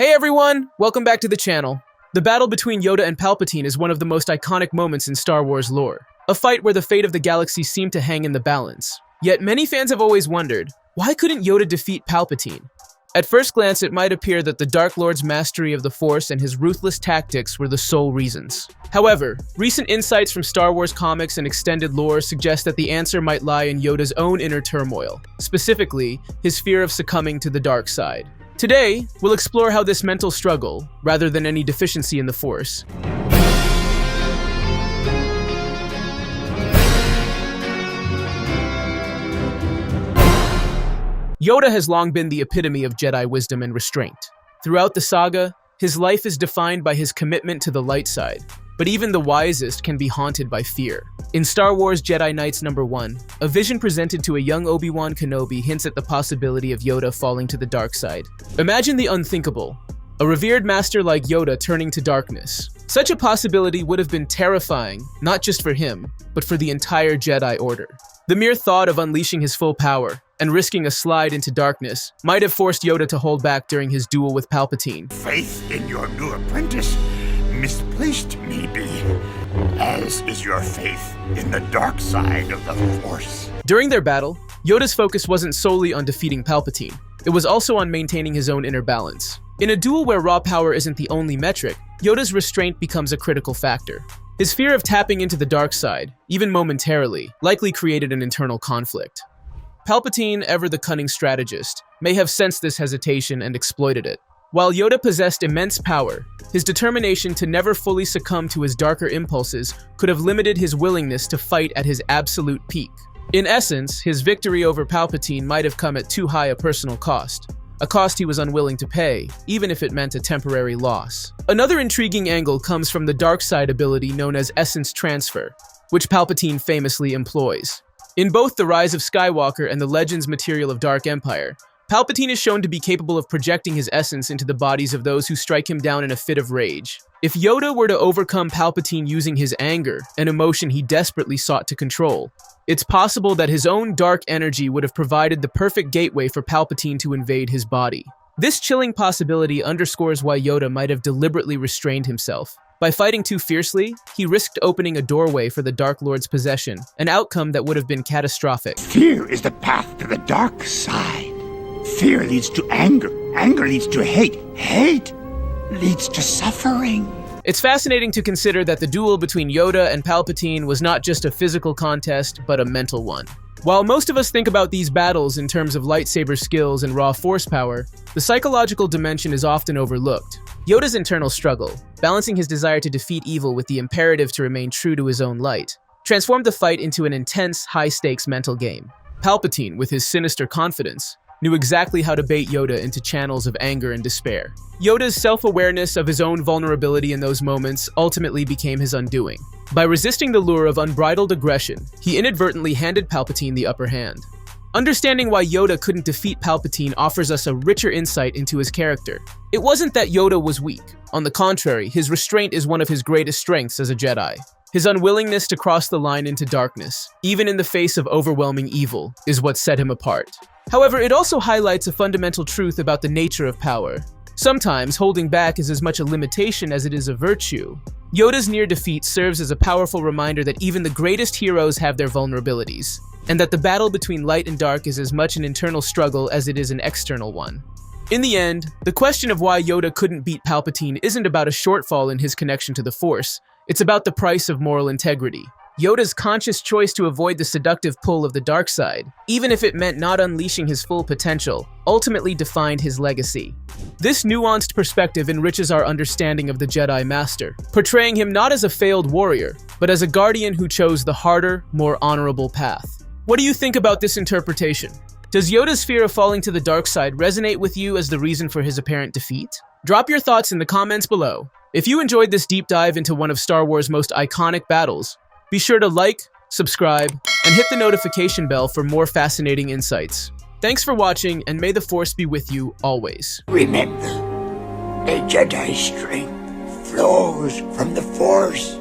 Hey everyone, welcome back to the channel. The battle between Yoda and Palpatine is one of the most iconic moments in Star Wars lore. A fight where the fate of the galaxy seemed to hang in the balance. Yet many fans have always wondered, why couldn't Yoda defeat Palpatine? At first glance, it might appear that the Dark Lord's mastery of the Force and his ruthless tactics were the sole reasons. However, recent insights from Star Wars comics and extended lore suggest that the answer might lie in Yoda's own inner turmoil, specifically, his fear of succumbing to the dark side. Today, we'll explore how this mental struggle, rather than any deficiency in the Force, Yoda has long been the epitome of Jedi wisdom and restraint. Throughout the saga, his life is defined by his commitment to the light side, but even the wisest can be haunted by fear. In Star Wars Jedi Knights No. 1, a vision presented to a young Obi-Wan Kenobi hints at the possibility of Yoda falling to the dark side. Imagine the unthinkable, a revered master like Yoda turning to darkness. Such a possibility would have been terrifying, not just for him, but for the entire Jedi Order. The mere thought of unleashing his full power and risking a slide into darkness might have forced Yoda to hold back during his duel with Palpatine. Faith in your new apprentice, misplaced maybe, as is your faith in the dark side of the Force. During their battle, Yoda's focus wasn't solely on defeating Palpatine. It was also on maintaining his own inner balance. In a duel where raw power isn't the only metric, Yoda's restraint becomes a critical factor. His fear of tapping into the dark side, even momentarily, likely created an internal conflict. Palpatine, ever the cunning strategist, may have sensed this hesitation and exploited it. While Yoda possessed immense power, his determination to never fully succumb to his darker impulses could have limited his willingness to fight at his absolute peak. In essence, his victory over Palpatine might have come at too high a personal cost, a cost he was unwilling to pay, even if it meant a temporary loss. Another intriguing angle comes from the dark side ability known as essence transfer, which Palpatine famously employs. In both The Rise of Skywalker and the Legends material of Dark Empire, Palpatine is shown to be capable of projecting his essence into the bodies of those who strike him down in a fit of rage. If Yoda were to overcome Palpatine using his anger, an emotion he desperately sought to control, it's possible that his own dark energy would have provided the perfect gateway for Palpatine to invade his body. This chilling possibility underscores why Yoda might have deliberately restrained himself. By fighting too fiercely, he risked opening a doorway for the Dark Lord's possession, an outcome that would have been catastrophic. Fear is the path to the dark side. Fear leads to anger. Anger leads to hate. Hate leads to suffering. It's fascinating to consider that the duel between Yoda and Palpatine was not just a physical contest, but a mental one. While most of us think about these battles in terms of lightsaber skills and raw force power, the psychological dimension is often overlooked. Yoda's internal struggle, balancing his desire to defeat evil with the imperative to remain true to his own light, transformed the fight into an intense, high-stakes mental game. Palpatine, with his sinister confidence, knew exactly how to bait Yoda into channels of anger and despair. Yoda's self-awareness of his own vulnerability in those moments ultimately became his undoing. By resisting the lure of unbridled aggression, he inadvertently handed Palpatine the upper hand. Understanding why Yoda couldn't defeat Palpatine offers us a richer insight into his character. It wasn't that Yoda was weak. On the contrary, his restraint is one of his greatest strengths as a Jedi. His unwillingness to cross the line into darkness, even in the face of overwhelming evil, is what set him apart. However, it also highlights a fundamental truth about the nature of power. Sometimes, holding back is as much a limitation as it is a virtue. Yoda's near defeat serves as a powerful reminder that even the greatest heroes have their vulnerabilities, and that the battle between light and dark is as much an internal struggle as it is an external one. In the end, the question of why Yoda couldn't beat Palpatine isn't about a shortfall in his connection to the Force, it's about the price of moral integrity. Yoda's conscious choice to avoid the seductive pull of the dark side, even if it meant not unleashing his full potential, ultimately defined his legacy. This nuanced perspective enriches our understanding of the Jedi Master, portraying him not as a failed warrior, but as a guardian who chose the harder, more honorable path. What do you think about this interpretation? Does Yoda's fear of falling to the dark side resonate with you as the reason for his apparent defeat? Drop your thoughts in the comments below. If you enjoyed this deep dive into one of Star Wars' most iconic battles, be sure to like, subscribe, and hit the notification bell for more fascinating insights. Thanks for watching, and may the Force be with you always. Remember, a Jedi strength flows from the Force.